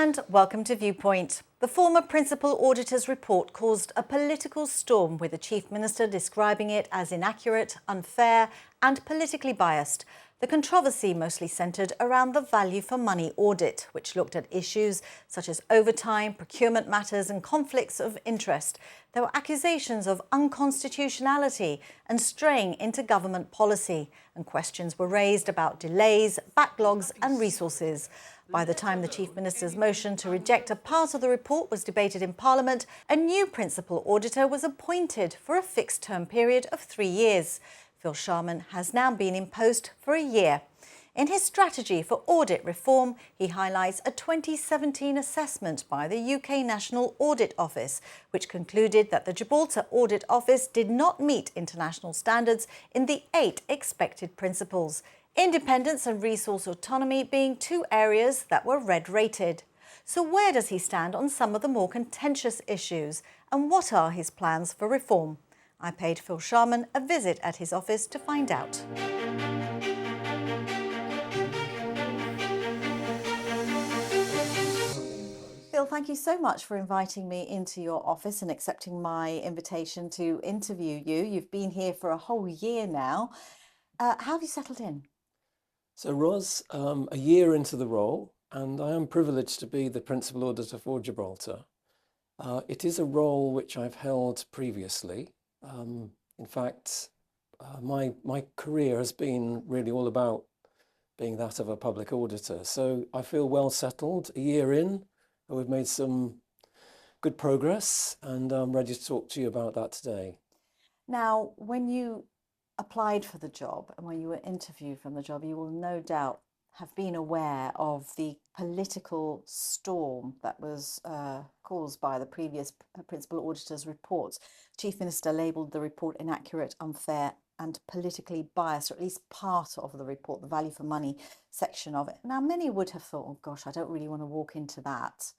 And welcome to Viewpoint. The former Principal Auditor's report caused a political storm, with the Chief Minister describing it as inaccurate, unfair and politically biased. The controversy mostly centred around the value for money audit, which looked at issues such as overtime, procurement matters and conflicts of interest. There were accusations of unconstitutionality and straying into government policy, and questions were raised about delays, backlogs and resources. By the time the Chief Minister's motion to reject a part of the report was debated in Parliament, a new Principal Auditor was appointed for a fixed-term period of 3 years. Phil Sharman has now been in post for a year. In his strategy for audit reform, he highlights a 2017 assessment by the UK National Audit Office, which concluded that the Gibraltar Audit Office did not meet international standards in the 8 expected principles, independence and resource autonomy being 2 areas that were red-rated. So where does he stand on some of the more contentious issues, and what are his plans for reform? I paid Phil Sharman a visit at his office to find out. Phil, thank you so much for inviting me into your office and accepting my invitation to interview you. You've been here for a whole year now. How have you settled in? So Ros, a year into the role, and I am privileged to be the Principal Auditor for Gibraltar. It is a role which I've held previously. In fact, my career has been really all about being that of a public auditor. So I feel well settled. A year in, and we've made some good progress, and I'm ready to talk to you about that today. Now, when you applied for the job and when you were interviewed from the job, you will no doubt have been aware of the political storm that was caused by the previous Principal Auditor's reports. Chief Minister labelled the report inaccurate, unfair and politically biased, or at least part of the report, the value for money section of it. Now, many would have thought, oh gosh, I don't really want to walk into that.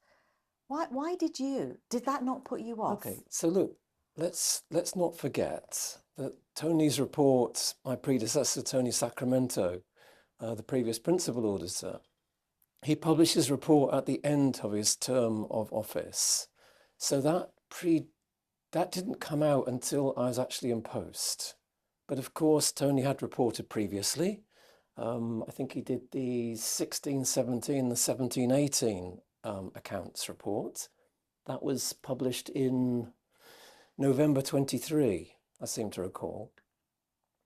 Why did you? Did that not put you off? Okay, so look, let's not forget that Tony's report, my predecessor, Tony Sacramento, the previous Principal Auditor, he published his report at the end of his term of office. So that didn't come out until I was actually in post. But of course, Tony had reported previously. I think he did the 16-17, the 17-18 accounts report. That was published in November 23, I seem to recall.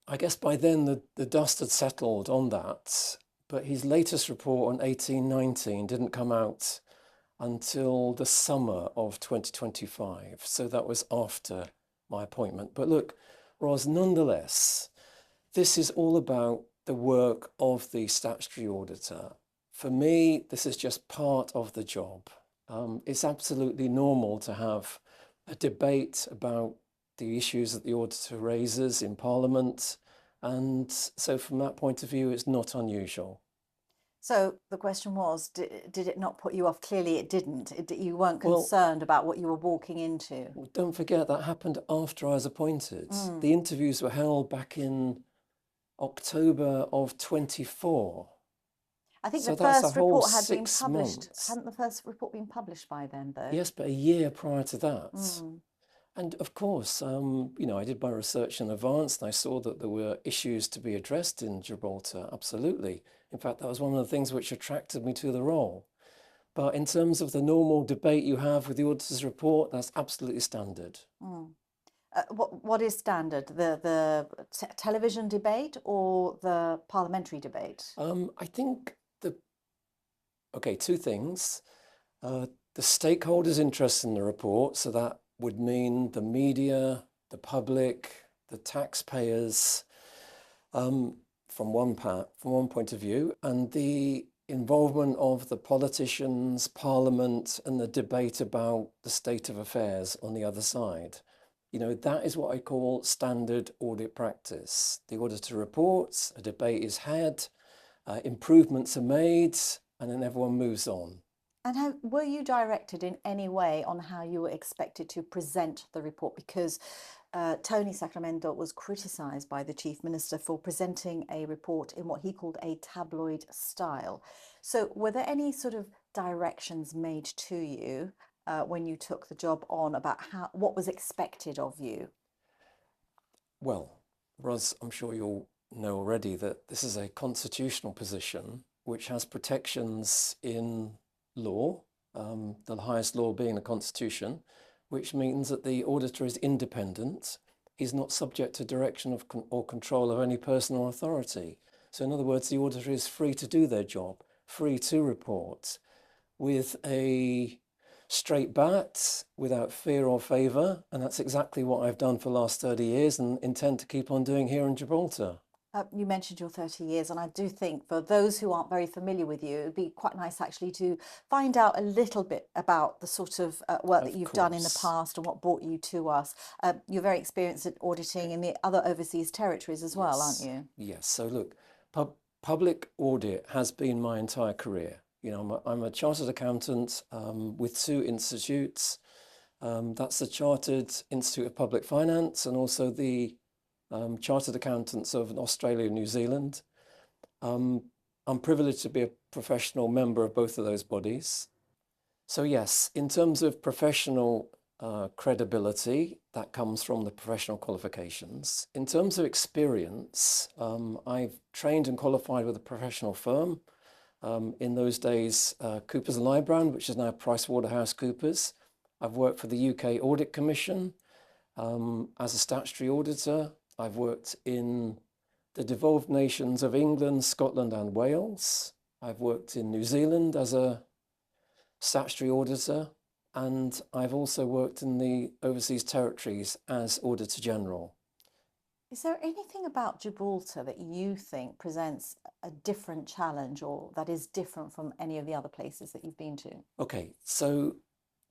I guess by then the dust had settled on that, but his latest report on 18-19 didn't come out until the summer of 2025. So that was after my appointment. But look, Ros, nonetheless, this is all about the work of the statutory auditor. For me, this is just part of the job. It's absolutely normal to have a debate about the issues that the auditor raises in Parliament. And so from that point of view, it's not unusual. So the question was, did it not put you off? Clearly it didn't. You weren't concerned about what you were walking into. Well, don't forget that happened after I was appointed. The interviews were held back in October of 24. I think So the first report had been published. Months. Hadn't the first report been published by then, though? Yes, but a year prior to that. And of course, I did my research in advance and I saw that there were issues to be addressed in Gibraltar, absolutely. In fact, that was one of the things which attracted me to the role. But in terms of the normal debate you have with the auditor's report, that's absolutely standard. What is standard? The television debate or the parliamentary debate? I think two things. The stakeholders' interest in the report, so that would mean the media, the public, the taxpayers, from one point of view, and the involvement of the politicians, Parliament, and the debate about the state of affairs on the other side. That is what I call standard audit practice. The auditor reports, a debate is had, improvements are made, and then everyone moves on. And were you directed in any way on how you were expected to present the report? Because Tony Sacramento was criticised by the Chief Minister for presenting a report in what he called a tabloid style. So were there any sort of directions made to you when you took the job on about what was expected of you? Well, Ros, I'm sure you'll know already that this is a constitutional position which has protections in law, the highest law being the Constitution, which means that the auditor is independent. He's not subject to direction of or control of any person or authority. So in other words, the auditor is free to do their job, free to report with a straight bat, without fear or favour, and that's exactly what I've done for the last 30 years and intend to keep on doing here in Gibraltar. You mentioned your 30 years, and I do think for those who aren't very familiar with you, it would be quite nice actually to find out a little bit about the sort of work that you've done in the past and what brought you to us. You're very experienced at auditing in the other overseas territories as well, aren't you? Yes. So look, public audit has been my entire career. You know, I'm a chartered accountant with 2 institutes. That's the Chartered Institute of Public Finance and also the Chartered Accountants of Australia and New Zealand. I'm privileged to be a professional member of both of those bodies. So yes, in terms of professional credibility, that comes from the professional qualifications. In terms of experience, I've trained and qualified with a professional firm. In those days, Coopers & Lybrand, which is now PricewaterhouseCoopers. I've worked for the UK Audit Commission as a statutory auditor. I've worked in the devolved nations of England, Scotland and Wales. I've worked in New Zealand as a statutory auditor, and I've also worked in the overseas territories as Auditor General. Is there anything about Gibraltar that you think presents a different challenge or that is different from any of the other places that you've been to? Okay, so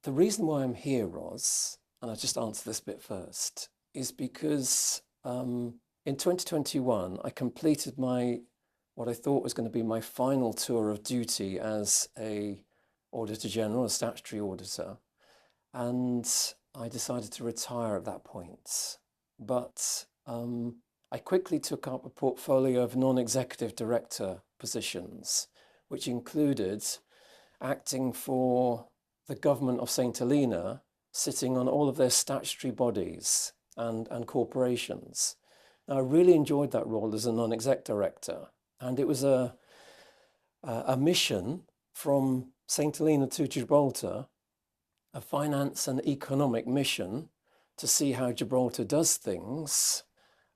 the reason why I'm here, Ros, and I'll just answer this bit first, is because in 2021, I completed what I thought was going to be my final tour of duty as a Auditor General, a statutory auditor, and I decided to retire at that point. But I quickly took up a portfolio of non-executive director positions, which included acting for the government of St. Helena, sitting on all of their statutory bodies and corporations. Now, I really enjoyed that role as a non-exec director, and it was a mission from St. Helena to Gibraltar, a finance and economic mission to see how Gibraltar does things,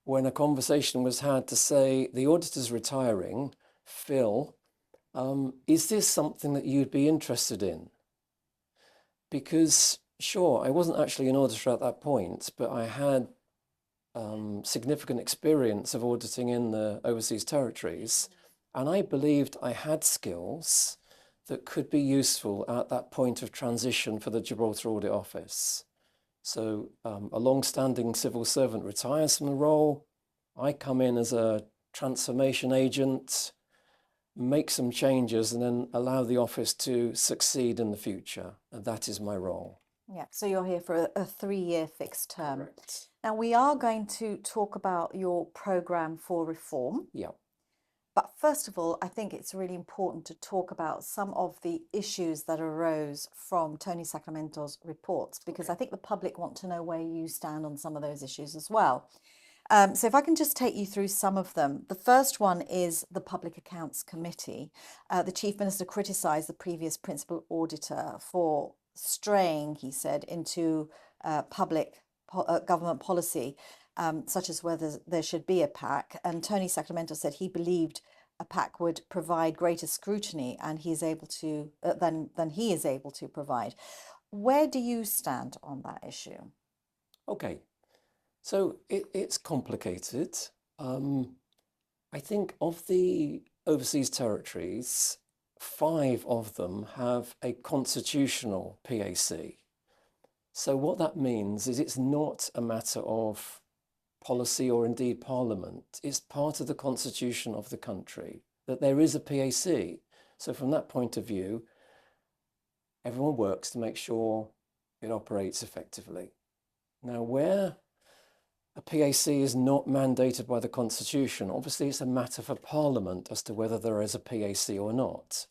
when a conversation was had to say, the auditor's retiring, Phil, is this something that you'd be interested in? Because, sure, I wasn't actually an auditor at that point, but I had significant experience of auditing in the overseas territories, and I believed I had skills that could be useful at that point of transition for the Gibraltar Audit Office. So a long-standing civil servant retires from the role. I come in as a transformation agent, make some changes, and then allow the office to succeed in the future. And that is my role. Yeah, so you're here for a 3-year fixed term. Correct. Now, we are going to talk about your programme for reform. Yeah. But first of all, I think it's really important to talk about some of the issues that arose from Tony Sacramento's reports, because I think the public want to know where you stand on some of those issues as well. So if I can just take you through some of them. The first one is the Public Accounts Committee. The Chief Minister criticised the previous Principal Auditor for straying, he said, into public government policy, such as whether there should be a PAC. And Tony Sacramento said he believed a PAC would provide greater scrutiny and he is able to than he is able to provide. Where do you stand on that issue? Okay, so it's complicated. I think of the overseas territories, 5 of them have a constitutional PAC. So what that means is it's not a matter of policy or indeed parliament. It's part of the constitution of the country that there is a PAC. So from that point of view, everyone works to make sure it operates effectively. Now, where a PAC is not mandated by the constitution, obviously it's a matter for parliament as to whether there is a PAC or not.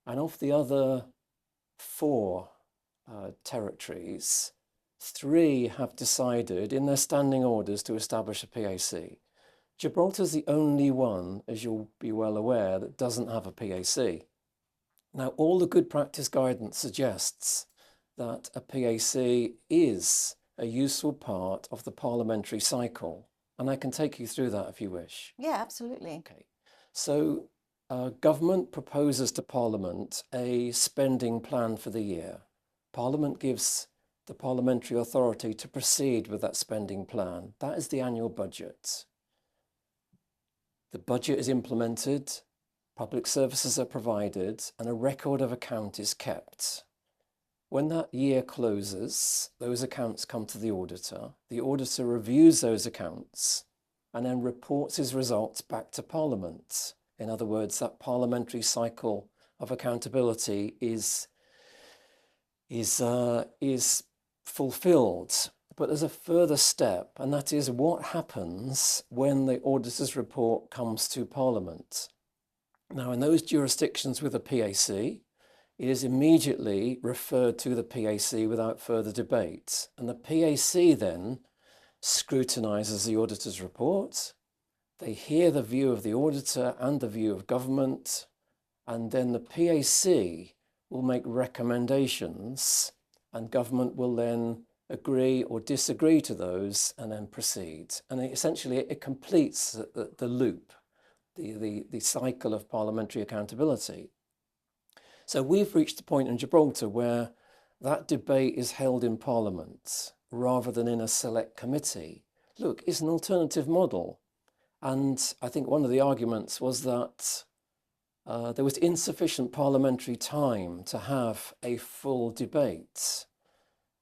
And of the other 4 territories, 3 have decided in their standing orders to establish a PAC. Gibraltar's the only one, as you'll be well aware, that doesn't have a PAC. Now, all the good practice guidance suggests that a PAC is a useful part of the parliamentary cycle. And I can take you through that if you wish. Yeah, absolutely. Okay. So government proposes to Parliament a spending plan for the year. Parliament gives the parliamentary authority to proceed with that spending plan. That is the annual budget. The budget is implemented, public services are provided, and a record of account is kept. When that year closes, those accounts come to the auditor. The auditor reviews those accounts and then reports his results back to Parliament. In other words, that parliamentary cycle of accountability is fulfilled. But there's a further step, and that is what happens when the auditor's report comes to Parliament. Now, in those jurisdictions with a PAC, it is immediately referred to the PAC without further debate. And the PAC then scrutinises the auditor's report. They hear the view of the auditor and the view of government. And then the PAC will make recommendations, and government will then agree or disagree to those and then proceed. And essentially it completes the loop, the cycle of parliamentary accountability. So we've reached a point in Gibraltar where that debate is held in Parliament rather than in a select committee. Look, it's an alternative model. And I think one of the arguments was that there was insufficient parliamentary time to have a full debate.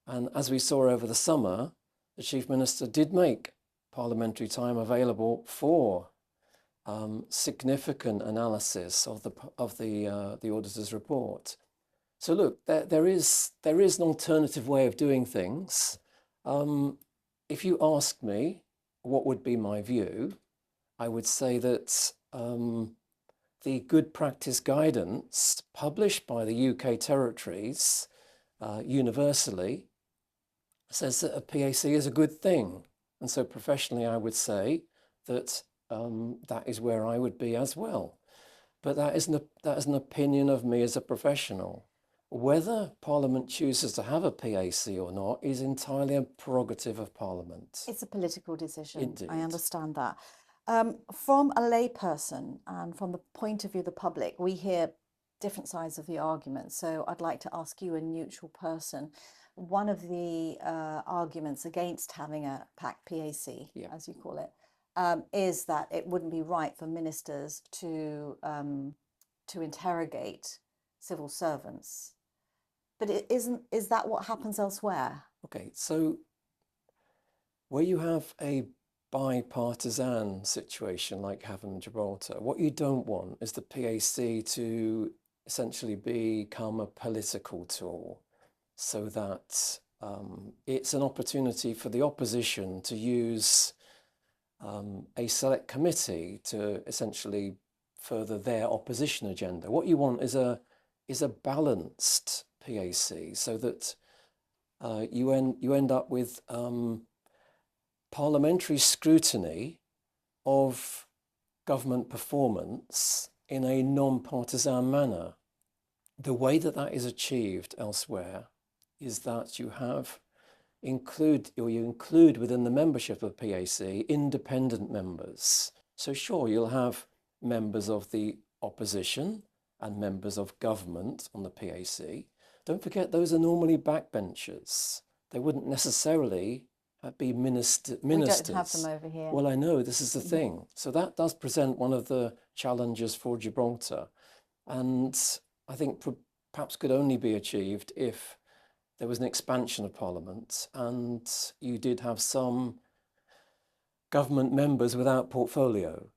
And as we saw over the summer, the Chief Minister did make parliamentary time available for significant analysis of the auditor's report. So look, there is an alternative way of doing things. If you ask me what would be my view, I would say that the good practice guidance published by the UK territories universally says that a PAC is a good thing. And so professionally, I would say that that is where I would be as well. But that is an opinion of me as a professional. Whether Parliament chooses to have a PAC or not is entirely a prerogative of Parliament. It's a political decision. Indeed. I understand that. From a layperson and from the point of view of the public, we hear different sides of the argument. So I'd like to ask you, a neutral person, one of the arguments against having a PAC, as you call it, is that it wouldn't be right for ministers to interrogate civil servants. But is that what happens elsewhere? Okay, so where you have a bipartisan situation like having in Gibraltar, what you don't want is the PAC to essentially become a political tool, so that it's an opportunity for the opposition to use a select committee to essentially further their opposition agenda. What you want is a balanced PAC, so that you end up with parliamentary scrutiny of government performance in a non-partisan manner. The way that is achieved elsewhere is that you include within the membership of PAC independent members. So sure, you'll have members of the opposition and members of government on the PAC. Don't forget, those are normally backbenchers. They wouldn't necessarily be ministers. We don't have them over here. Well, I know, this is the thing. So that does present one of the challenges for Gibraltar. And I think perhaps could only be achieved if there was an expansion of Parliament and you did have some government members without portfolio,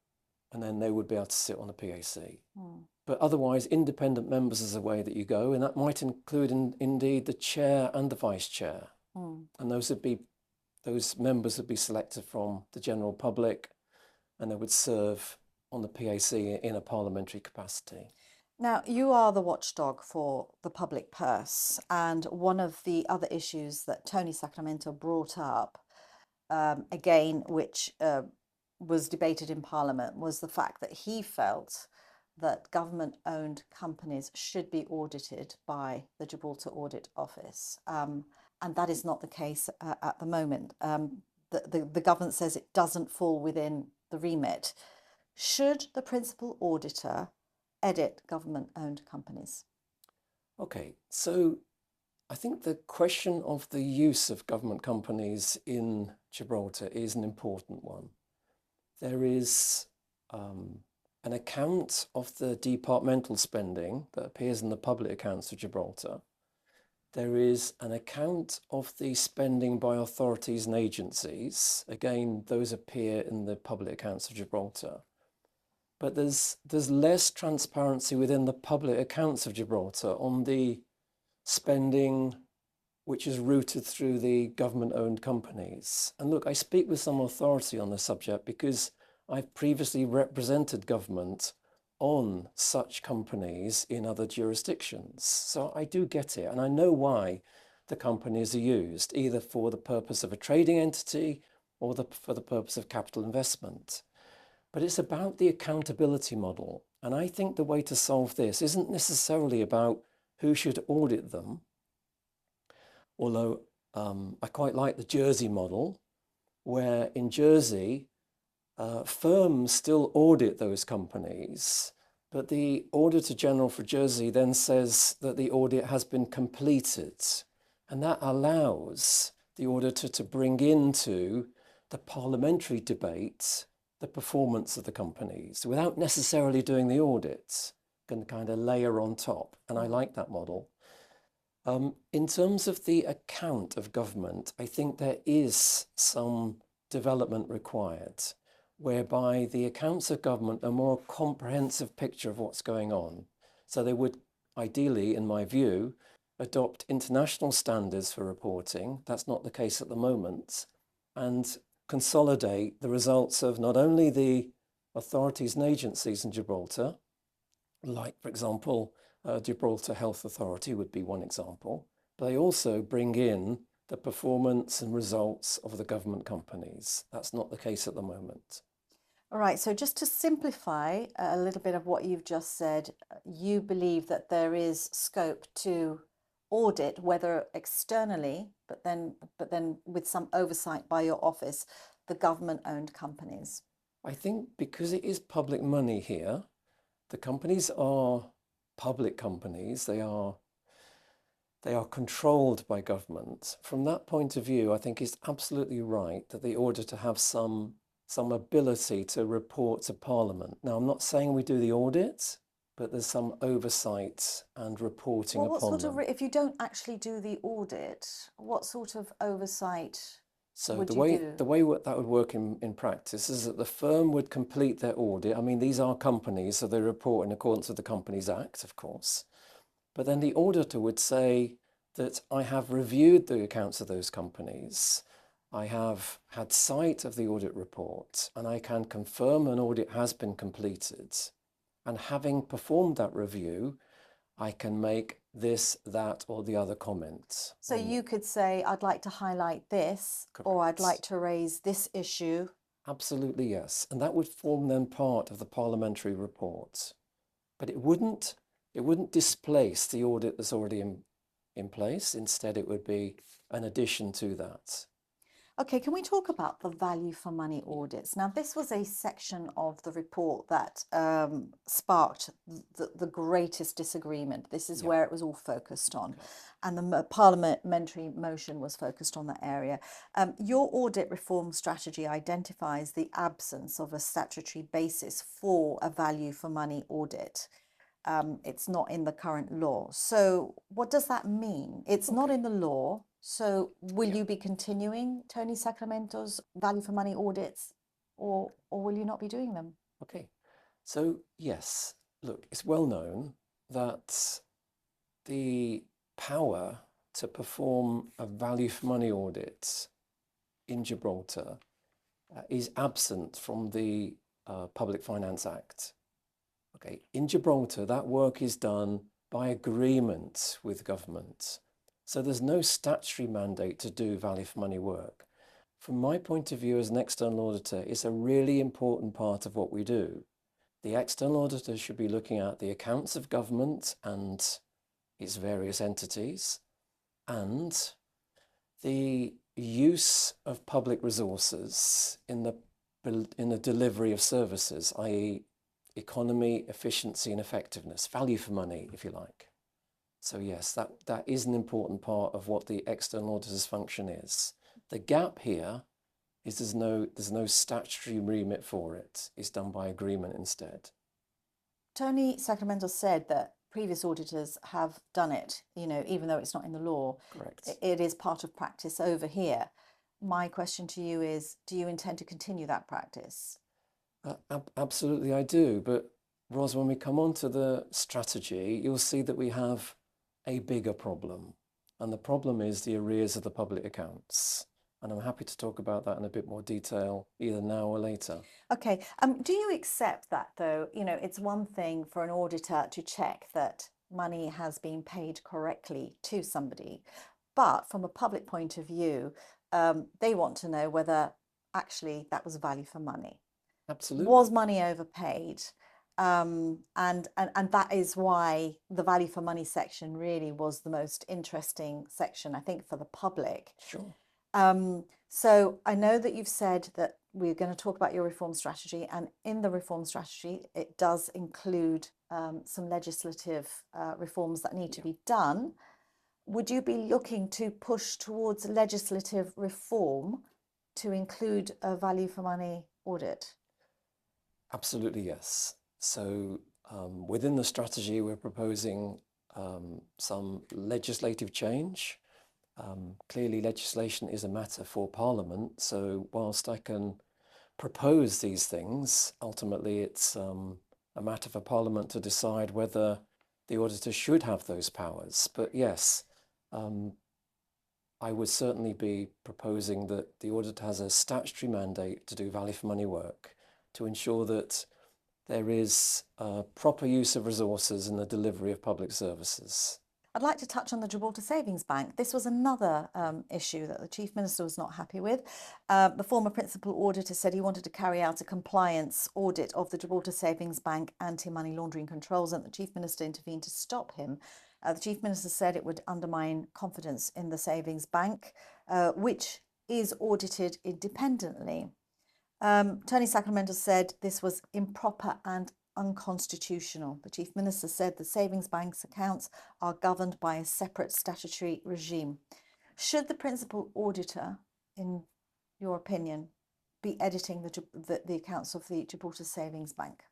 and then they would be able to sit on the PAC. But otherwise, independent members is the way that you go, and that might include indeed the chair and the vice chair. And those members would be selected from the general public, and they would serve on the PAC in a parliamentary capacity. Now, you are the watchdog for the public purse, and one of the other issues that Tony Sacramento brought up, again, which was debated in Parliament, was the fact that he felt that government-owned companies should be audited by the Gibraltar Audit Office, and that is not the case at the moment. The government says it doesn't fall within the remit. Should the principal auditor edit government-owned companies? Okay, so I think the question of the use of government companies in Gibraltar is an important one. There is an account of the departmental spending that appears in the public accounts of Gibraltar. There is an account of the spending by authorities and agencies. Again, those appear in the public accounts of Gibraltar. But there's less transparency within the public accounts of Gibraltar on the spending which is routed through the government-owned companies. And look, I speak with some authority on the subject because I've previously represented government on such companies in other jurisdictions. So I do get it, and I know why the companies are used, either for the purpose of a trading entity or for the purpose of capital investment. But it's about the accountability model. And I think the way to solve this isn't necessarily about who should audit them, although I quite like the Jersey model, where in Jersey, firms still audit those companies, but the Auditor General for Jersey then says that the audit has been completed. And that allows the auditor to bring into the parliamentary debate the performance of the companies without necessarily doing the audit, can kind of layer on top. And I like that model. In terms of the account of government, I think there is some development required, whereby the accounts of government are a more comprehensive picture of what's going on. So they would ideally, in my view, adopt international standards for reporting. That's not the case at the moment. And consolidate the results of not only the authorities and agencies in Gibraltar, like, for example, Gibraltar Health Authority would be one example, but they also bring in the performance and results of the government companies. That's not the case at the moment. All right, so just to simplify a little bit of what you've just said, you believe that there is scope to audit, whether externally, but then with some oversight by your office, the government-owned companies. I think because it is public money here, the companies are public companies. They are controlled by government. From that point of view, I think it's absolutely right that the auditor have some ability to report to Parliament. Now, I'm not saying we do the audit, but there's some oversight and reporting upon them. If you don't actually do the audit, what sort of oversight So would the you way do? that would work in practice is that the firm would complete their audit. I mean, these are companies, so they report in accordance with the Companies Act, of course. But then the auditor would say that I have reviewed the accounts of those companies. I have had sight of the audit report, and I can confirm an audit has been completed. And having performed that review, I can make this, that, or the other comments. So you could say, I'd like to highlight this, or I'd like to raise this issue. Absolutely, yes. And that would form then part of the parliamentary report. But it wouldn't displace the audit that's already in place. Instead, it would be an addition to that. Okay, can we talk about the value for money audits? Now, this was a section of the report that sparked the greatest disagreement. This is where it was all focused on. Okay. And the parliamentary motion was focused on that area. Your audit reform strategy identifies the absence of a statutory basis for a value for money audit. It's not in the current law. So what does that mean? It's not in the law. So will you be continuing Tony Sacramento's value for money audits, or will you not be doing them? Okay. So yes, look, it's well known that the power to perform a value for money audit in Gibraltar is absent from the Public Finance Act. Okay, in Gibraltar, that work is done by agreement with government. So there's no statutory mandate to do value for money work. From my point of view as an external auditor, it's a really important part of what we do. The external auditor should be looking at the accounts of government and its various entities, and the use of public resources in the delivery of services, i.e. economy, efficiency and effectiveness, value for money, if you like. So yes, that is an important part of what the external auditor's function is. The gap here is there's no statutory remit for it. It's done by agreement instead. Tony Sacramento said that previous auditors have done it, even though it's not in the law. Correct. It is part of practice over here. My question to you is, do you intend to continue that practice? Absolutely, I do. But Ros, when we come on to the strategy, you'll see that we have a bigger problem. And the problem is the arrears of the public accounts. And I'm happy to talk about that in a bit more detail, either now or later. Okay. Do you accept that, though? It's one thing for an auditor to check that money has been paid correctly to somebody. But from a public point of view, they want to know whether actually that was value for money. Absolutely. Was money overpaid? And that is why the value for money section really was the most interesting section, I think, for the public. Sure. So I know that you've said that we're going to talk about your reform strategy, and in the reform strategy, it does include some legislative reforms that need to be done. Would you be looking to push towards legislative reform to include a value for money audit? Absolutely, yes. So within the strategy, we're proposing some legislative change. Clearly, legislation is a matter for Parliament. So whilst I can propose these things, ultimately it's a matter for Parliament to decide whether the auditor should have those powers. But yes, I would certainly be proposing that the auditor has a statutory mandate to do value for money work to ensure that there is proper use of resources in the delivery of public services. I'd like to touch on the Gibraltar Savings Bank. This was another issue that the Chief Minister was not happy with. The former Principal Auditor said he wanted to carry out a compliance audit of the Gibraltar Savings Bank anti-money laundering controls, and the Chief Minister intervened to stop him. The Chief Minister said it would undermine confidence in the savings bank, which is audited independently. Tony Sacramento said this was improper and unconstitutional. The Chief Minister said the savings bank's accounts are governed by a separate statutory regime. Should the Principal Auditor, in your opinion, be editing the accounts of the Gibraltar Savings Bank?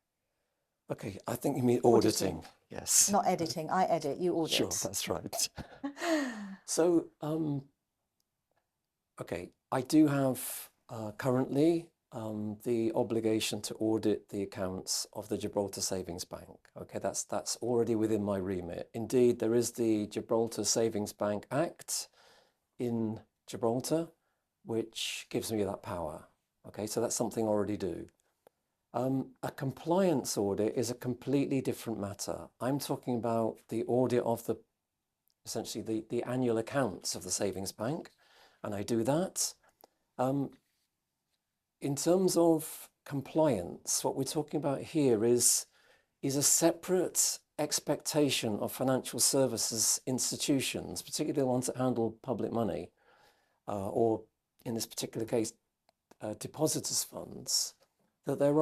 Okay, I think you mean auditing. Yes. Not editing. I edit, you audit. Sure, that's right. So, okay, I do have currently the obligation to audit the accounts of the Gibraltar Savings Bank. Okay, that's already within my remit. Indeed, there is the Gibraltar Savings Bank Act in Gibraltar, which gives me that power. Okay, so that's something I already do. A compliance audit is a completely different matter. I'm talking about the audit of essentially the annual accounts of the savings bank, and I do that. In terms of compliance, what we're talking about here is a separate expectation of financial services institutions, particularly the ones that handle public money, or in this particular case, depositors' funds, that there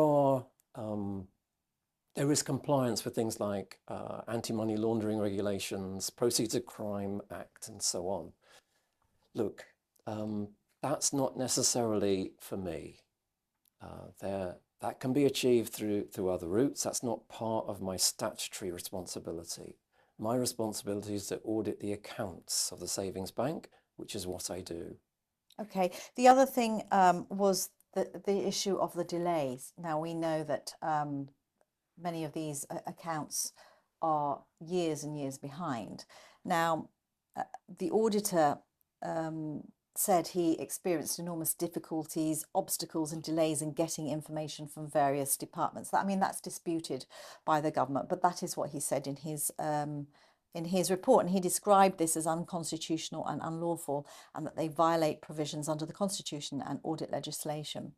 is compliance with things like anti-money laundering regulations, Proceeds of Crime Act, and so on. Look, that's not necessarily for me. That can be achieved through other routes. That's not part of my statutory responsibility. My responsibility is to audit the accounts of the savings bank, which is what I do. Okay. The other thing was the issue of the delays. Now, we know that many of these accounts are years and years behind. Now, the auditor said he experienced enormous difficulties, obstacles and delays in getting information from various departments. I mean, that's disputed by the government, but that is what he said in his report. And he described this as unconstitutional and unlawful, and that they violate provisions under the Constitution and audit legislation.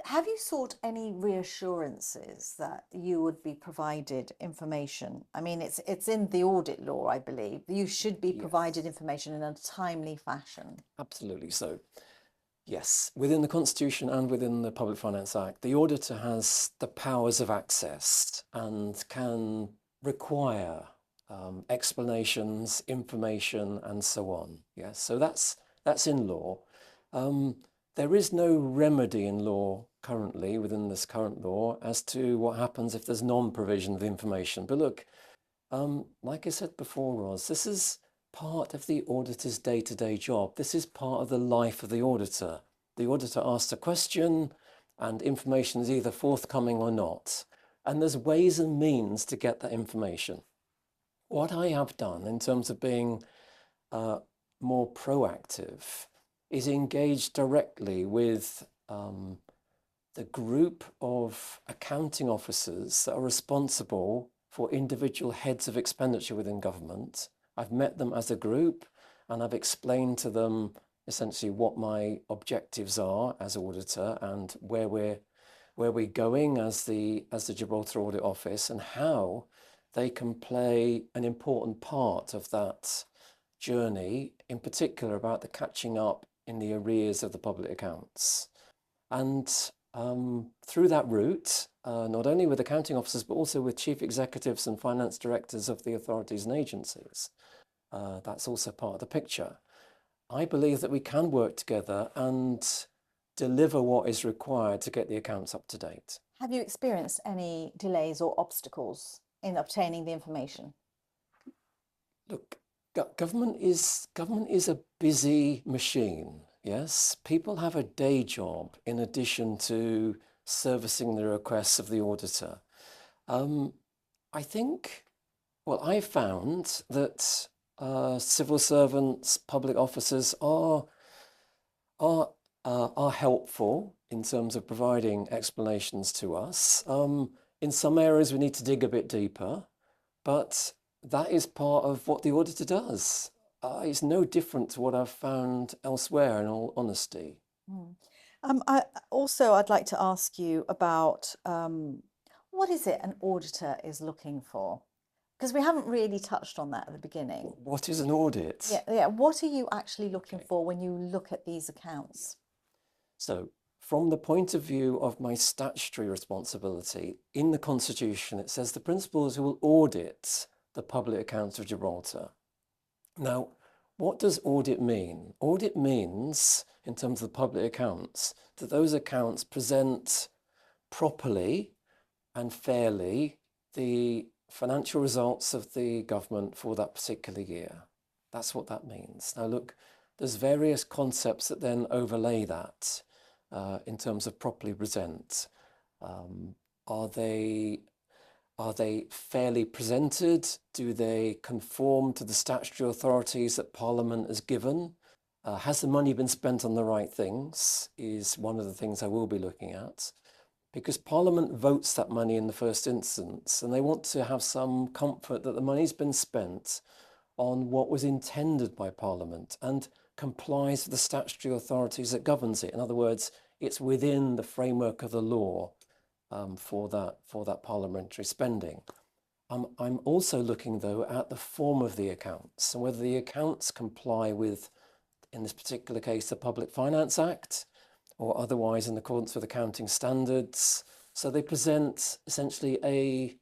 Have you sought any reassurances that you would be provided information? I mean, it's in the audit law, I believe. You should be provided information in a timely fashion. Absolutely. So, yes, within the Constitution and within the Public Finance Act, the auditor has the powers of access and can require explanations, information, and so on. Yes, so that's in law. There is no remedy in law currently within this current law as to what happens if there's non-provision of information. But look, like I said before, Ros, this is part of the auditor's day-to-day job. This is part of the life of the auditor. The auditor asks a question and information is either forthcoming or not. And there's ways and means to get that information. What I have done in terms of being more proactive is engage directly with the group of accounting officers that are responsible for individual heads of expenditure within government. I've met them as a group and I've explained to them essentially what my objectives are as auditor and where we're going as the Gibraltar Audit Office and how they can play an important part of that journey, in particular about the catching up in the arrears of the public accounts. And through that route, not only with accounting officers, but also with chief executives and finance directors of the authorities and agencies, that's also part of the picture. I believe that we can work together and deliver what is required to get the accounts up to date. Have you experienced any delays or obstacles in obtaining the information? Look, government is a busy machine. Yes, people have a day job in addition to servicing the requests of the auditor. I think, well, I found that civil servants, public officers are helpful in terms of providing explanations to us. In some areas, we need to dig a bit deeper, but that is part of what the auditor does. It's no different to what I've found elsewhere, in all honesty. I'd like to ask you about what is it an auditor is looking for? Because we haven't really touched on that at the beginning. What is an audit? Yeah. What are you actually looking for when you look at these accounts? So, from the point of view of my statutory responsibility, in the Constitution, it says the principals who will audit the public accounts of Gibraltar. Now, what does audit mean? Audit means, in terms of the public accounts, that those accounts present properly and fairly the financial results of the government for that particular year. That's what that means. Now, look, there's various concepts that then overlay that in terms of properly present. Are they fairly presented? Do they conform to the statutory authorities that Parliament has given? Has the money been spent on the right things is one of the things I will be looking at. Because Parliament votes that money in the first instance, and they want to have some comfort that the money's been spent on what was intended by Parliament and complies with the statutory authorities that governs it. In other words, it's within the framework of the law for that parliamentary spending. I'm also looking, though, at the form of the accounts and whether the accounts comply with, in this particular case, the Public Finance Act, or otherwise in accordance with accounting standards. So they present essentially a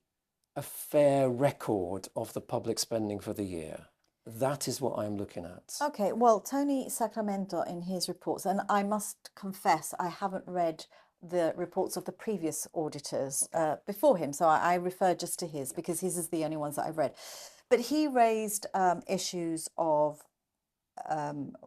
fair record of the public spending for the year. That is what I'm looking at. Okay, well, Tony Sacramento in his reports, and I must confess I haven't read the reports of the previous auditors before him, so I refer just to his because his is the only ones that I've read. But he raised issues of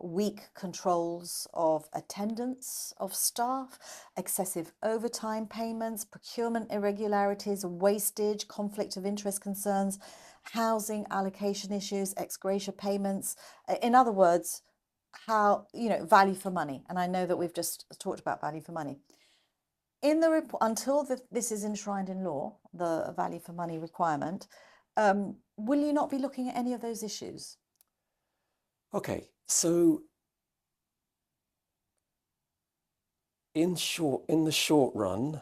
weak controls of attendance of staff, excessive overtime payments, procurement irregularities, wastage, conflict of interest concerns, housing allocation issues, ex gratia payments. In other words, how, value for money. And I know that we've just talked about value for money. In the report, until this is enshrined in law, the value for money requirement, will you not be looking at any of those issues? Okay, so in the short run,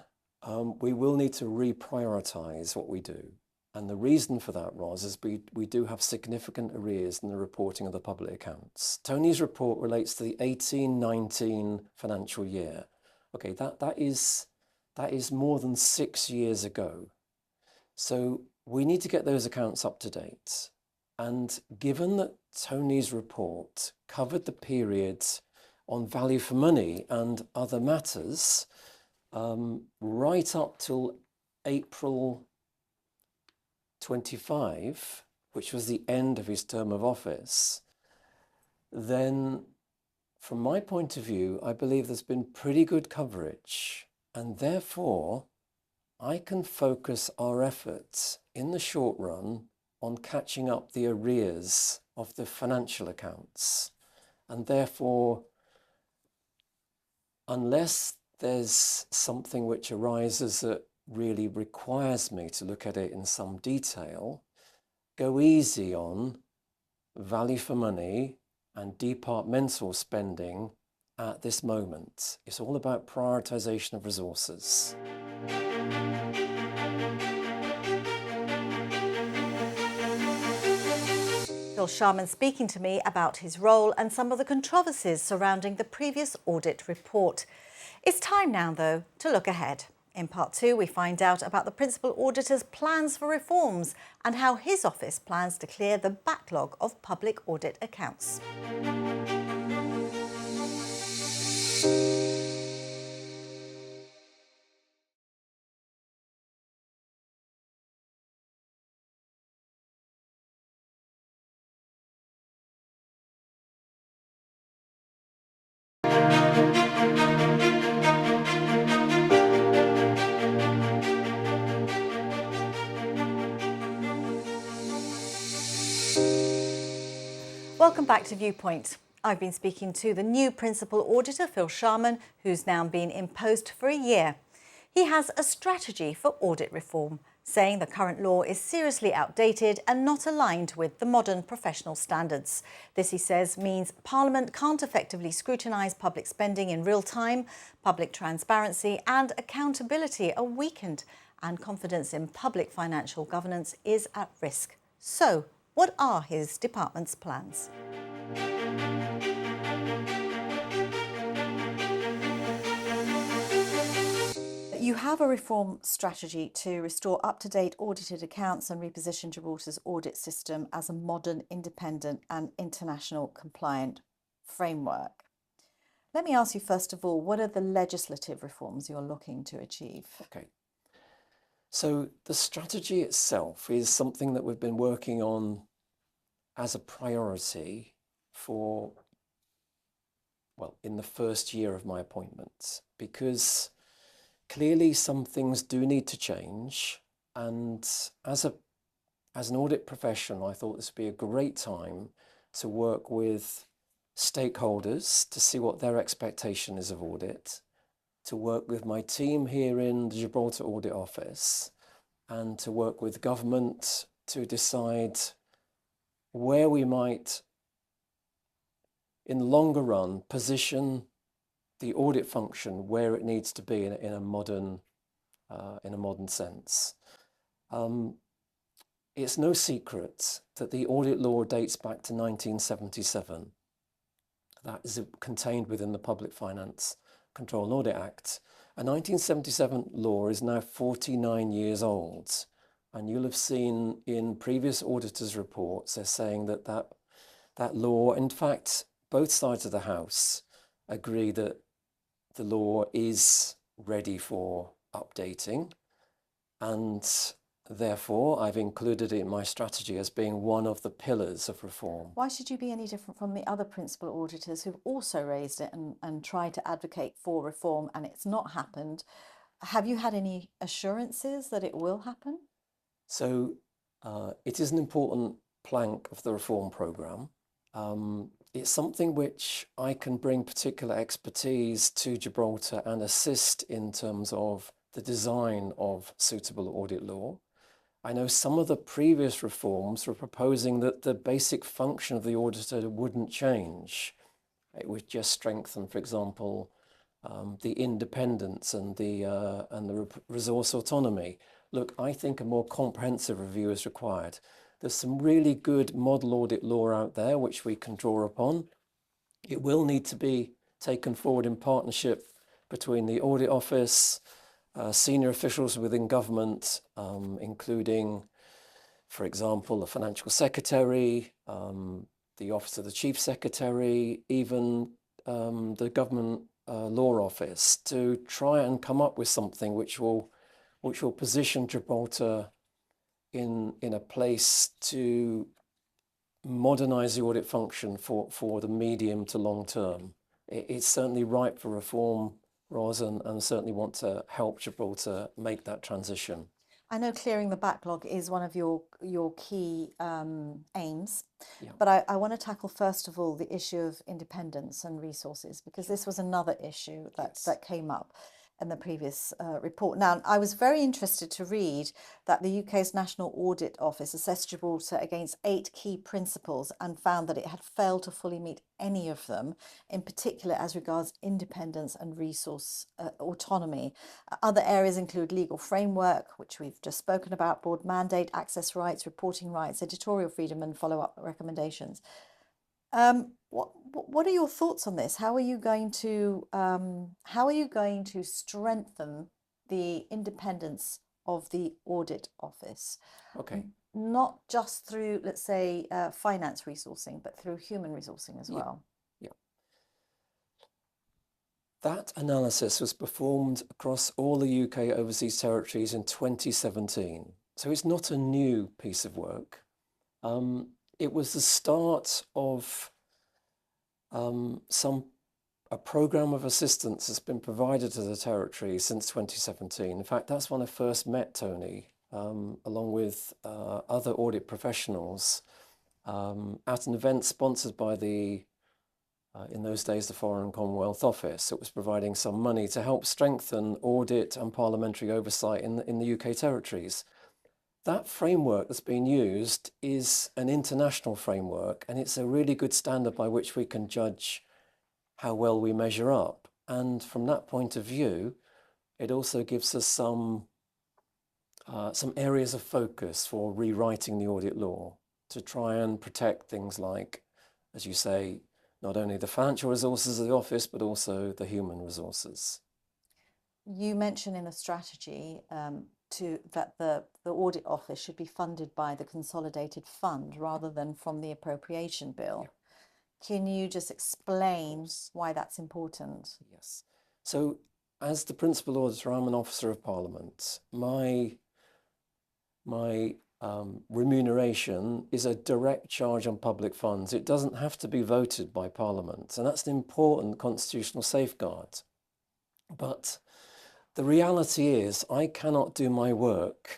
we will need to reprioritise what we do. And the reason for that, Ros, is we do have significant arrears in the reporting of the public accounts. Tony's report relates to the 18-19 financial year. Okay, that is more than 6 years ago. So we need to get those accounts up to date. And given that Tony's report covered the periods on value for money and other matters, right up till April 25, which was the end of his term of office, then from my point of view, I believe there's been pretty good coverage, and therefore I can focus our efforts in the short run on catching up the arrears of the financial accounts. And therefore, unless there's something which arises that really requires me to look at it in some detail, go easy on value for money and departmental spending at this moment. It's all about prioritization of resources. Phil Sharman speaking to me about his role and some of the controversies surrounding the previous audit report. It's time now, though, to look ahead. In part 2, we find out about the Principal Auditor's plans for reforms and how his office plans to clear the backlog of public audit accounts. Welcome back to Viewpoint. I've been speaking to the new Principal Auditor, Phil Sharman, who's now been in post for a year. He has a strategy for audit reform, saying the current law is seriously outdated and not aligned with the modern professional standards. This, he says, means Parliament can't effectively scrutinise public spending in real time, public transparency and accountability are weakened, and confidence in public financial governance is at risk. So, what are his department's plans? You have a reform strategy to restore up-to-date audited accounts and reposition Gibraltar's audit system as a modern, independent and international compliant framework. Let me ask you first of all, what are the legislative reforms you're looking to achieve? Okay. So the strategy itself is something that we've been working on as a priority for, well, in the first year of my appointment, because clearly some things do need to change. And as an audit professional, I thought this would be a great time to work with stakeholders to see what their expectation is of audit, to work with my team here in the Gibraltar Audit Office, and to work with government to decide where we might, in the longer run, position the audit function where it needs to be in a modern sense. It's no secret that the audit law dates back to 1977. That is contained within the Public Finance Control and Audit Act. A 1977 law is now 49 years old. And you'll have seen in previous auditors' reports, they're saying that law, in fact, both sides of the House agree that the law is ready for updating. And therefore, I've included it in my strategy as being one of the pillars of reform. Why should you be any different from the other principal auditors who've also raised it and tried to advocate for reform and it's not happened? Have you had any assurances that it will happen? So it is an important plank of the reform programme. It's something which I can bring particular expertise to Gibraltar and assist in terms of the design of suitable audit law. I know some of the previous reforms were proposing that the basic function of the auditor wouldn't change. It would just strengthen, for example, the independence and the resource autonomy. Look, I think a more comprehensive review is required. There's some really good model audit law out there which we can draw upon. It will need to be taken forward in partnership between the Audit Office, senior officials within government, including, for example, the Financial Secretary, the Office of the Chief Secretary, even the Government Law Office, to try and come up with something which will position Gibraltar in a place to modernise the audit function for the medium to long term. It's certainly ripe for reform, Ros, and certainly want to help Gibraltar make that transition. I know clearing the backlog is one of your key aims, Yeah. but I want to tackle first of all the issue of independence and resources, because this was another issue that came up in the previous report. Now, I was very interested to read that the UK's National Audit Office assessed Gibraltar against 8 key principles and found that it had failed to fully meet any of them, in particular as regards independence and resource autonomy. Other areas include legal framework, which we've just spoken about, board mandate, access rights, reporting rights, editorial freedom, and follow-up recommendations. What are your thoughts on this? How are you going to strengthen the independence of the audit office? Okay. Not just through, let's say, finance resourcing, but through human resourcing as well. Yeah. That analysis was performed across all the UK overseas territories in 2017. So it's not a new piece of work. It was the start of a programme of assistance that's been provided to the territory since 2017. In fact, that's when I first met Tony, along with other audit professionals, at an event sponsored by in those days, the Foreign and Commonwealth Office. It was providing some money to help strengthen audit and parliamentary oversight in the UK territories. That framework that's been used is an international framework, and it's a really good standard by which we can judge how well we measure up. And from that point of view, it also gives us some areas of focus for rewriting the audit law to try and protect things like, as you say, not only the financial resources of the office, but also the human resources. You mentioned in the strategy that the audit office should be funded by the consolidated fund rather than from the appropriation bill. Yeah. Can you just explain why that's important? Yes. So as the Principal Auditor, I'm an Officer of Parliament. My remuneration is a direct charge on public funds. It doesn't have to be voted by Parliament, and that's an important constitutional safeguard. But the reality is I cannot do my work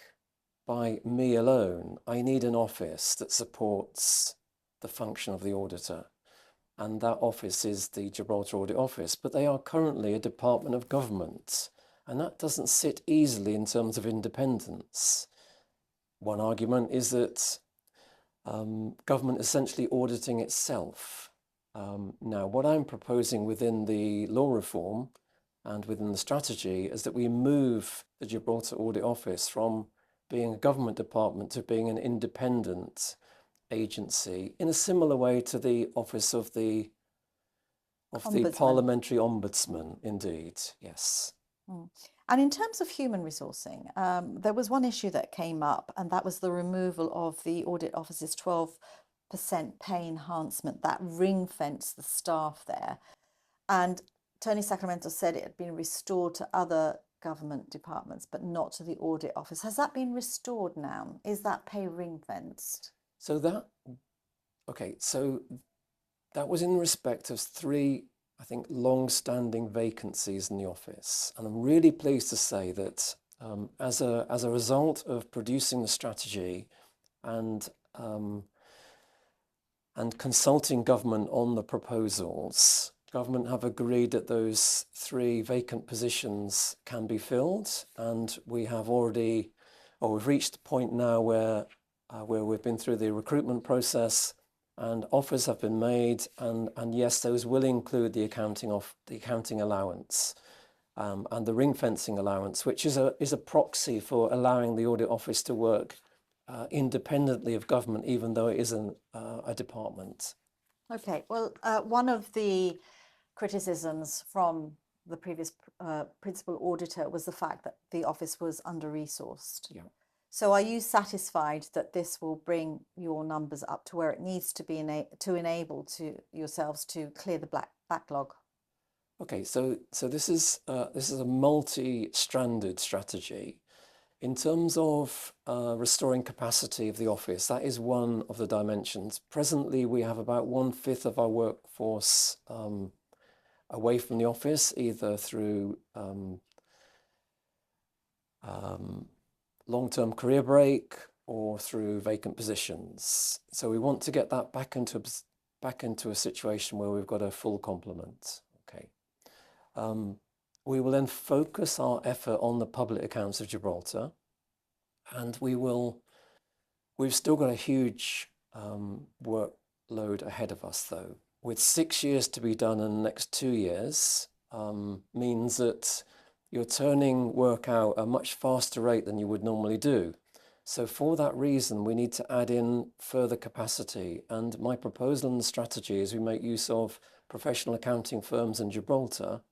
by me alone. I need an office that supports the function of the auditor, and that office is the Gibraltar Audit Office, but they are currently a department of government, and that doesn't sit easily in terms of independence. One argument is that government is essentially auditing itself. Now, what I'm proposing within the law reform and within the strategy is that we move the Gibraltar Audit Office from being a government department to being an independent agency in a similar way to the office of the parliamentary ombudsman, indeed, yes. And in terms of human resourcing, there was one issue that came up, and that was the removal of the audit office's 12% pay enhancement that ring-fenced the staff there. And Tony Sacramento said it had been restored to other government departments, but not to the audit office. Has that been restored now? Is that pay ring-fenced? So that was in respect of 3, I think, long-standing vacancies in the office. And I'm really pleased to say that as a result of producing the strategy and and consulting government on the proposals, government have agreed that those 3 vacant positions can be filled, and we have already, or we've reached the point now where we've been through the recruitment process and offers have been made, and yes, those will include the accounting allowance and the ring fencing allowance, which is a proxy for allowing the audit office to work independently of government, even though it isn't a department. Okay, well, one of the criticisms from the previous principal auditor was the fact that the office was under-resourced. Yeah. So are you satisfied that this will bring your numbers up to where it needs to be to enable yourselves to clear the backlog? Okay, so this is a multi-stranded strategy. In terms of restoring capacity of the office, that is one of the dimensions. Presently, we have about 1/5 of our workforce away from the office, either through long-term career break or through vacant positions. So we want to get that back into a situation where we've got a full complement. Okay. We will then focus our effort on the public accounts of Gibraltar, and we've still got a huge workload ahead of us, though. With 6 years to be done in the next 2 years, means that you're turning work out at a much faster rate than you would normally do. So for that reason, we need to add in further capacity. And my proposal and strategy is we make use of professional accounting firms in Gibraltar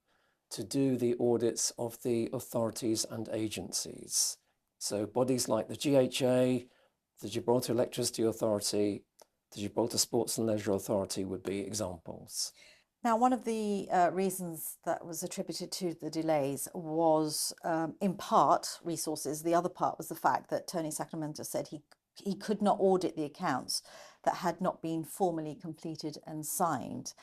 to do the audits of the authorities and agencies. So bodies like the GHA, the Gibraltar Electricity Authority, the Gibraltar Sports and Leisure Authority would be examples. Now, one of the reasons that was attributed to the delays was, in part, resources. The other part was the fact that Tony Sacramento said he could not audit the accounts that had not been formally completed and signed.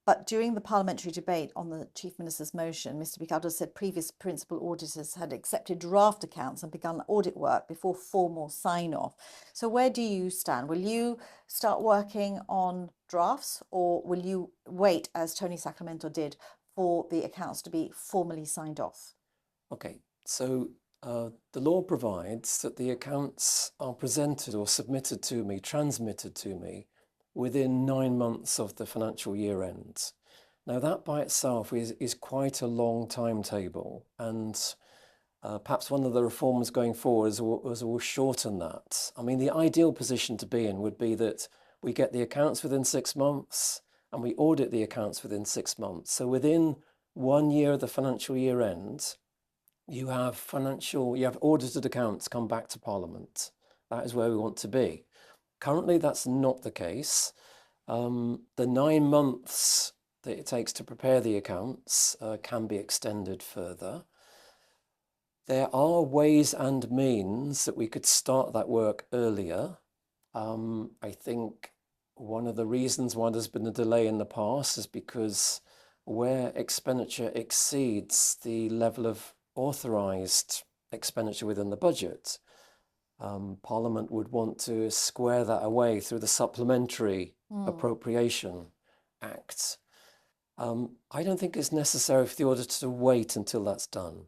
But during the parliamentary debate on the Chief Minister's motion, Mr. Picaldo said previous principal auditors had accepted draft accounts and begun audit work before formal sign-off. So where do you stand? Will you start working on drafts, or will you wait, as Tony Sacramento did, for the accounts to be formally signed off? Okay, so the law provides that the accounts are presented or submitted to me, transmitted to me, within 9 months of the financial year end. Now that by itself is quite a long timetable, and perhaps one of the reforms going forward is we'll shorten that. I mean, the ideal position to be in would be that we get the accounts within 6 months and we audit the accounts within 6 months. So within 1 year of the financial year end, you have audited accounts come back to Parliament. That is where we want to be. Currently, that's not the case. The 9 months that it takes to prepare the accounts can be extended further. There are ways and means that we could start that work earlier. I think one of the reasons why there's been a delay in the past is because where expenditure exceeds the level of authorised expenditure within the budget, Parliament would want to square that away through the Supplementary Appropriation Act. I don't think it's necessary for the auditor to wait until that's done.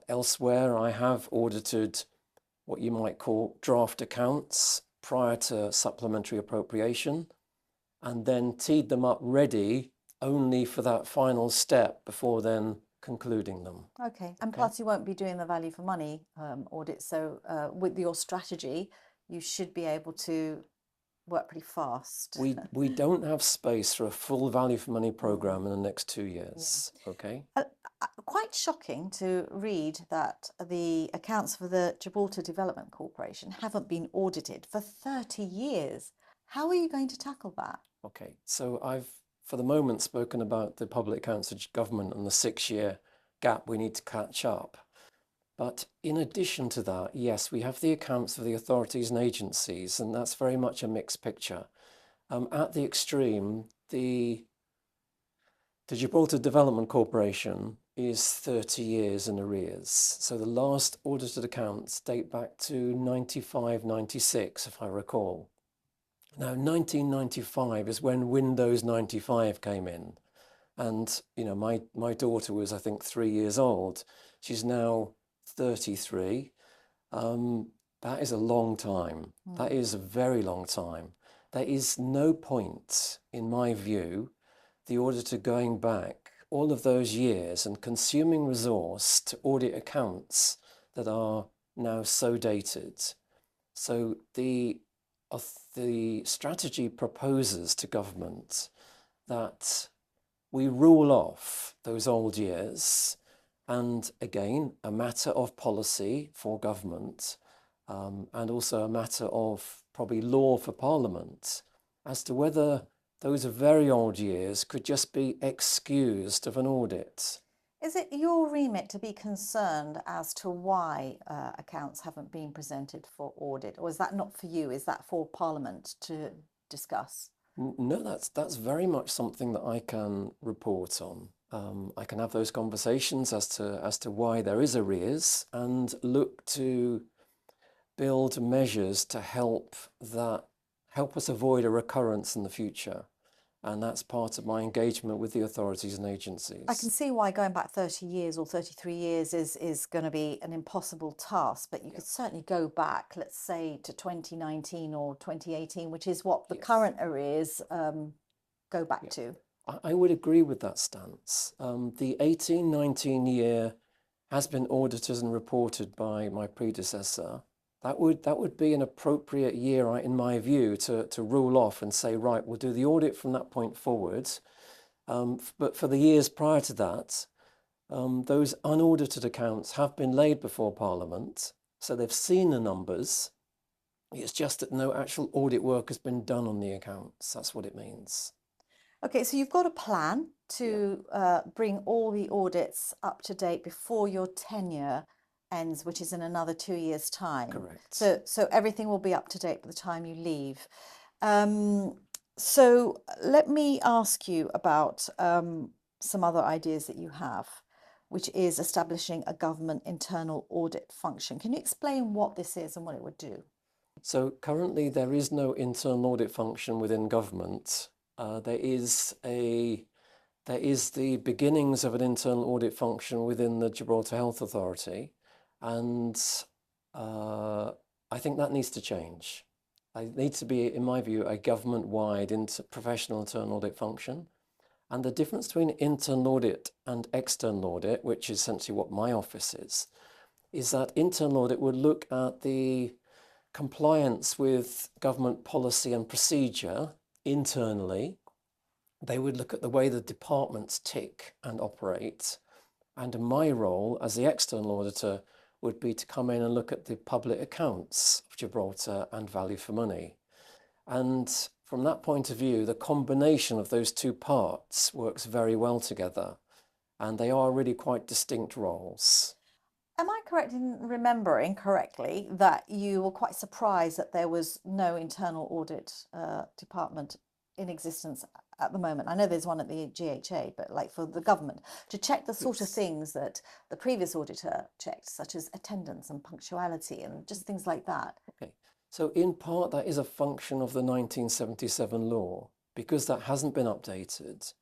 Elsewhere, I have audited what you might call draft accounts prior to supplementary appropriation, and then teed them up ready only for that final step before then concluding them. Okay, and plus you won't be doing the value for money audit, so with your strategy, you should be able to work pretty fast. We don't have space for a full value for money program in the next 2 years. Yeah. Okay. Quite shocking to read that the accounts for the Gibraltar Development Corporation haven't been audited for 30 years. How are you going to tackle that? Okay, so I've for the moment spoken about the public accounts of government and the 6-year gap we need to catch up. But in addition to that, yes, we have the accounts of the authorities and agencies, and that's very much a mixed picture. At the extreme, the Gibraltar Development Corporation is 30 years in arrears. So the last audited accounts date back to 95, 96, if I recall. Now, 1995 is when Windows 95 came in. And, my daughter was, I think, 3 years old. She's now 33. That is a long time. That is a very long time. There is no point, in my view, the auditor going back all of those years and consuming resource to audit accounts that are now so dated. So the strategy proposes to government that we rule off those old years, and again, a matter of policy for government, and also a matter of probably law for Parliament, as to whether those very old years could just be excused of an audit. Is it your remit to be concerned as to why accounts haven't been presented for audit, or is that not for you? Is that for Parliament to discuss? No, that's very much something that I can report on. I can have those conversations as to why there is arrears and look to build measures to help us avoid a recurrence in the future. And that's part of my engagement with the authorities and agencies. I can see why going back 30 years or 33 years is going to be an impossible task, but you could certainly go back, let's say, to 2019 or 2018, which is what the current arrears go back to. I would agree with that stance. The 18-19 year has been audited and reported by my predecessor. That would be an appropriate year, in my view, to rule off and say, right, we'll do the audit from that point forward. But for the years prior to that, those unaudited accounts have been laid before Parliament, so they've seen the numbers. It's just that no actual audit work has been done on the accounts. That's what it means. Okay, so you've got a plan to bring all the audits up to date before your tenure ends, which is in another 2 years' time. Correct. So everything will be up to date by the time you leave. So let me ask you about some other ideas that you have, which is establishing a government internal audit function. Can you explain what this is and what it would do? So currently there is no internal audit function within government. There is the beginnings of an internal audit function within the Gibraltar Health Authority, and I think that needs to change. It needs to be, in my view, a government-wide professional internal audit function. And the difference between internal audit and external audit, which is essentially what my office is that internal audit would look at the compliance with government policy and procedure internally. They would look at the way the departments tick and operate. And my role as the external auditor would be to come in and look at the public accounts of Gibraltar and value for money. And from that point of view, the combination of those two parts works very well together. And they are really quite distinct roles. Am I correct in remembering correctly that you were quite surprised that there was no internal audit department in existence at the moment? I know there's one at the GHA, but like for the government, to check the sort of things that the previous auditor checked, such as attendance and punctuality and just things like that. Okay, so in part that is a function of the 1977 law. Because that hasn't been updated,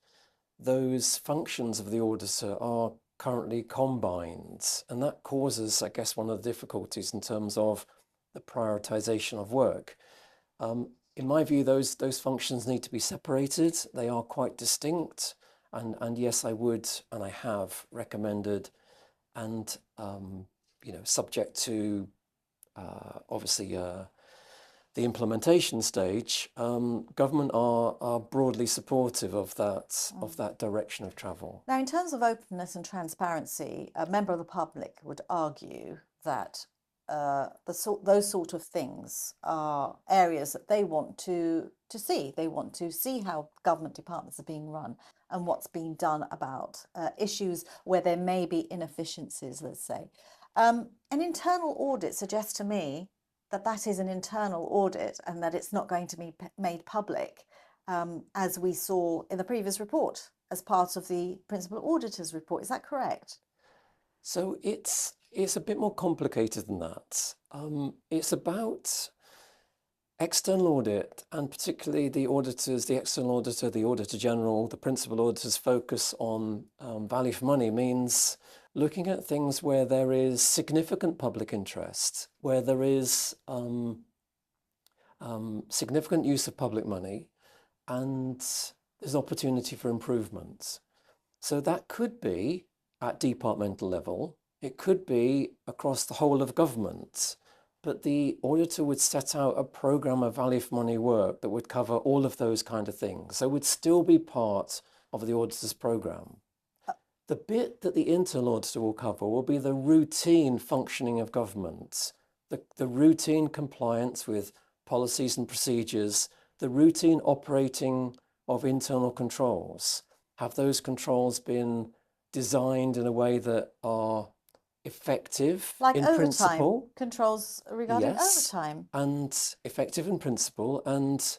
those functions of the auditor are currently combined, and that causes, I guess, one of the difficulties in terms of the prioritization of work. In my view, those functions need to be separated. They are quite distinct, and yes, I would and I have recommended, and subject to obviously the implementation stage, government are broadly supportive of that direction of travel. Now, in terms of openness and transparency, a member of the public would argue that those sort of things are areas that they want to see. They want to see how government departments are being run and what's being done about issues where there may be inefficiencies, let's say. An internal audit suggests to me that is an internal audit and that it's not going to be made public, as we saw in the previous report as part of the Principal Auditor's report. Is that correct? So it's a bit more complicated than that. It's about External audit, and particularly the auditors, the external auditor, the auditor general, the principal auditor's focus on value for money means looking at things where there is significant public interest, where there is significant use of public money, and there's opportunity for improvement. So that could be at departmental level, it could be across the whole of government, but the auditor would set out a programme of value for money work that would cover all of those kind of things. So it would still be part of the auditor's programme. The bit that the internal auditor will cover will be the routine functioning of government, the routine compliance with policies and procedures, the routine operating of internal controls. Have those controls been designed in a way that are effective Like in overtime principle? controls regarding Yes, overtime. and effective in principle and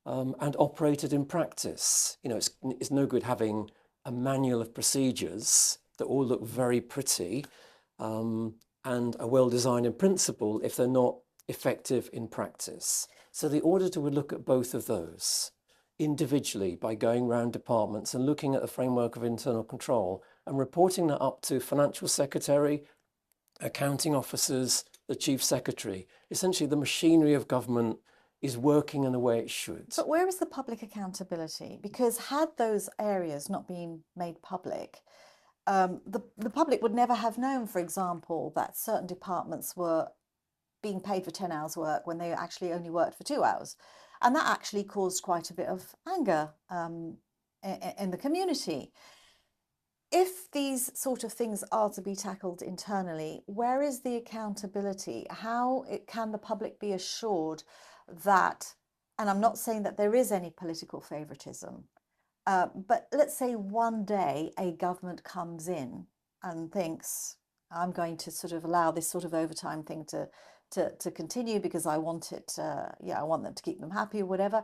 operated in practice. You know, it's no good having a manual of procedures that all look very pretty and are well designed in principle if they're not effective in practice. So the auditor would look at both of those individually by going around departments and looking at the framework of internal control and reporting that up to financial secretary, accounting officers, the chief secretary. Essentially, the machinery of government is working in the way it should. But where is the public accountability? Because had those areas not been made public, the public would never have known, for example, that certain departments were being paid for 10 hours work when they actually only worked for 2 hours. And that actually caused quite a bit of anger in the community. If these sort of things are to be tackled internally, where is the accountability? How can the public be assured that, and I'm not saying that there is any political favoritism, but let's say one day a government comes in and thinks, I'm going to sort of allow this sort of overtime thing to continue because I want it, I want them to keep them happy or whatever.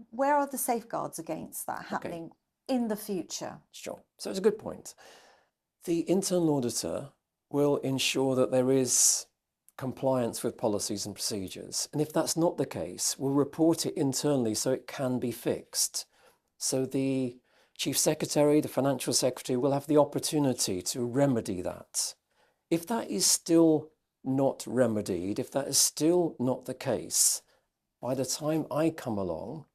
Where are the safeguards against that happening in the future? Sure. So it's a good point. The internal auditor will ensure that there is compliance with policies and procedures. And if that's not the case, we'll report it internally so it can be fixed. So the chief secretary, the financial secretary will have the opportunity to remedy that. If that is still not remedied, if that is still not the case, by the time I come along,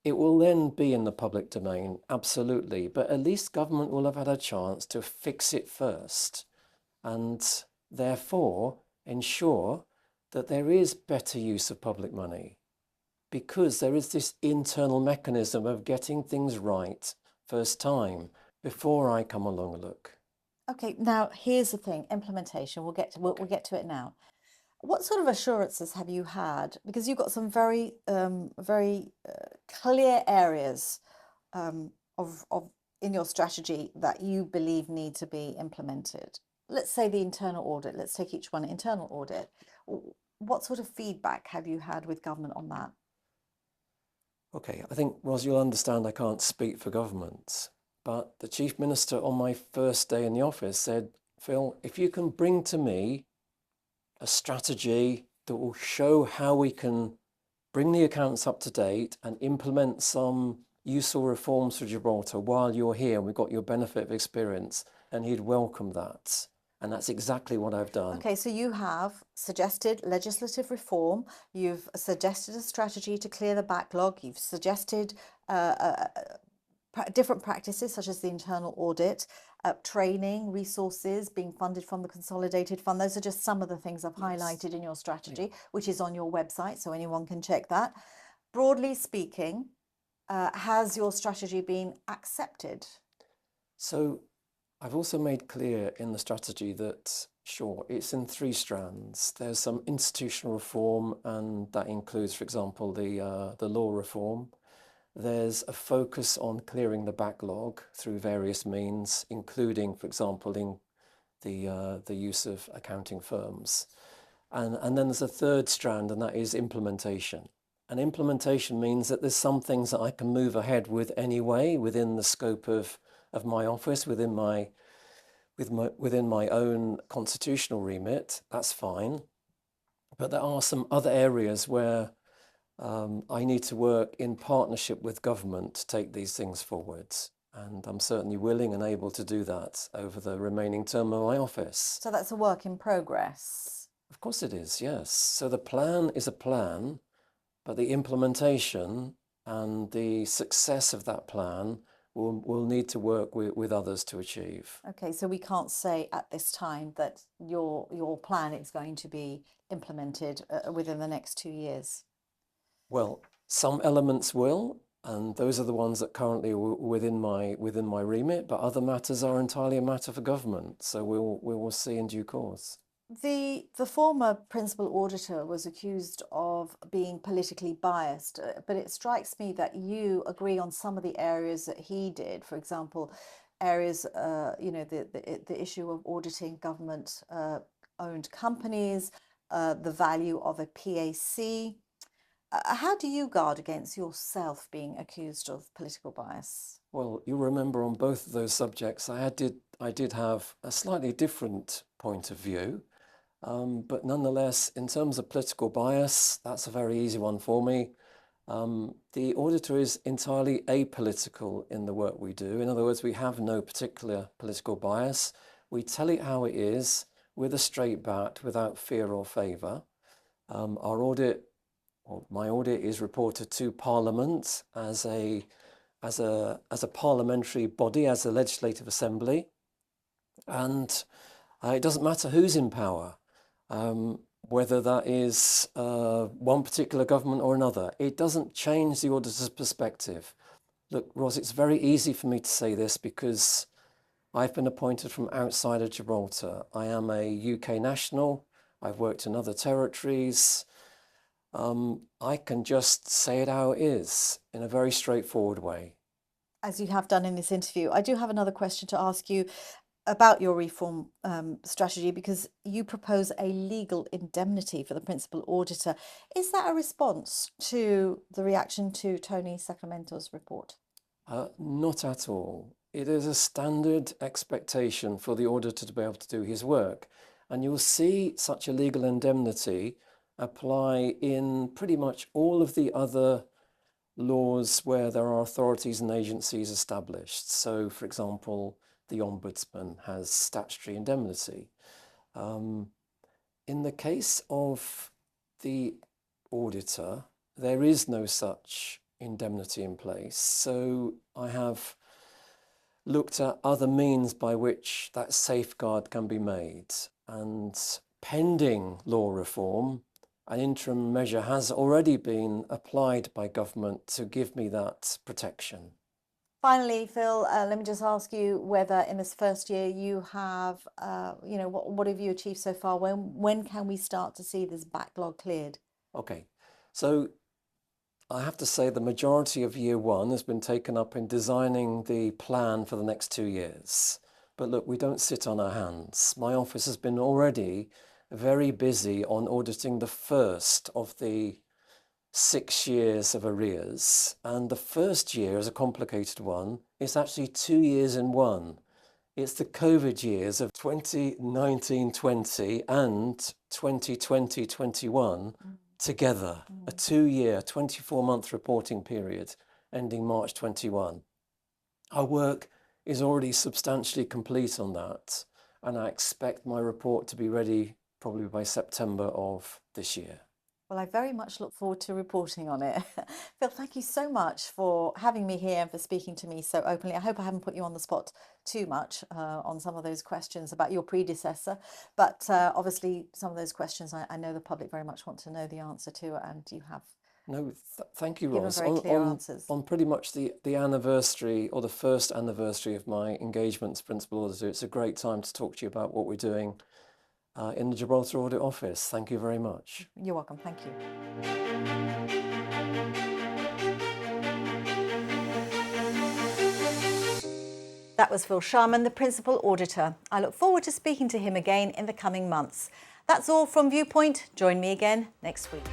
it will then be in the public domain, absolutely, but at least government will have had a chance to fix it first and therefore ensure that there is better use of public money because there is this internal mechanism of getting things right first time before I come along and look. Okay, now here's the thing, implementation. We'll get to it now. What sort of assurances have you had? Because you've got some very clear areas of in your strategy that you believe need to be implemented. Let's say the internal audit. Let's take each one. Internal audit. What sort of feedback have you had with government on that? Okay, I think, Ros, you'll understand I can't speak for government, but the Chief Minister on my first day in the office said, Phil, if you can bring to me a strategy that will show how we can bring the accounts up to date and implement some useful reforms for Gibraltar while you're here and we've got your benefit of experience, and he'd welcome that. And that's exactly what I've done. Okay, so you have suggested legislative reform, you've suggested a strategy to clear the backlog, you've suggested different practices such as the internal audit, training, resources being funded from the consolidated fund. Those are just some of the things I've highlighted in your strategy, which is on your website, so anyone can check that. Broadly speaking, has your strategy been accepted? So I've also made clear in the strategy that, sure, it's in 3 strands. There's some institutional reform, and that includes, for example, the law reform. There's a focus on clearing the backlog through various means, including, for example, in the use of accounting firms. And then there's a 3rd strand, and that is implementation. And implementation means that there's some things that I can move ahead with anyway within the scope of my office, within my own constitutional remit. That's fine. But there are some other areas where I need to work in partnership with government to take these things forward. And I'm certainly willing and able to do that over the remaining term of my office. So that's a work in progress. Of course it is, yes. So the plan is a plan, but the implementation and the success of that plan will need to work with others to achieve. Okay, so we can't say at this time that your plan is going to be implemented within the next 2 years. Well, some elements will, and those are the ones that currently are within my remit, but other matters are entirely a matter for government. So we will see in due course. The former principal auditor was accused of being politically biased, but it strikes me that you agree on some of the areas that he did. For example, areas, the issue of auditing government owned companies, the value of a PAC. How do you guard against yourself being accused of political bias? Well, you remember on both of those subjects, I did have a slightly different point of view. But nonetheless, in terms of political bias, that's a very easy one for me. The auditor is entirely apolitical in the work we do. In other words, we have no particular political bias. We tell it how it is with a straight bat, without fear or favour. Our audit, or my audit, is reported to Parliament as a parliamentary body, as a legislative assembly, and it doesn't matter who's in power. Whether that is one particular government or another, it doesn't change the auditor's perspective. Look, Ros, it's very easy for me to say this because I've been appointed from outside of Gibraltar. I am a UK national. I've worked in other territories. I can just say it how it is in a very straightforward way. As you have done in this interview, I do have another question to ask you about your reform strategy, because you propose a legal indemnity for the principal auditor. Is that a response to the reaction to Tony Sacramento's report? Not at all. It is a standard expectation for the auditor to be able to do his work. And you'll see such a legal indemnity apply in pretty much all of the other laws where there are authorities and agencies established. So, for example, the Ombudsman has statutory indemnity. In the case of the auditor, there is no such indemnity in place. So I have looked at other means by which that safeguard can be made. And pending law reform, an interim measure has already been applied by government to give me that protection. Finally, Phil, let me just ask you whether in this first year you have, what have you achieved so far? When can we start to see this backlog cleared? Okay, so I have to say the majority of year one has been taken up in designing the plan for the next 2 years. But look, we don't sit on our hands. My office has been already very busy on auditing the first of the 6 years of arrears, and the first year is a complicated one. It's actually 2 years in one. It's the COVID years of 2019-20 and 2020-21 together, a 2-year, 24-month reporting period ending March 21. Our work is already substantially complete on that, and I expect my report to be ready probably by September of this year. Well, I very much look forward to reporting on it. Phil, thank you so much for having me here and for speaking to me so openly. I hope I haven't put you on the spot too much on some of those questions about your predecessor, but obviously some of those questions I know the public very much want to know the answer to, and you have thank you, given Ros. very clear answers. On pretty much the anniversary, or the first anniversary of my engagement as Principal Auditor, it's a great time to talk to you about what we're doing in the Gibraltar Audit Office. Thank you very much. You're welcome. Thank you. That was Phil Sharman, the Principal Auditor. I look forward to speaking to him again in the coming months. That's all from Viewpoint. Join me again next week.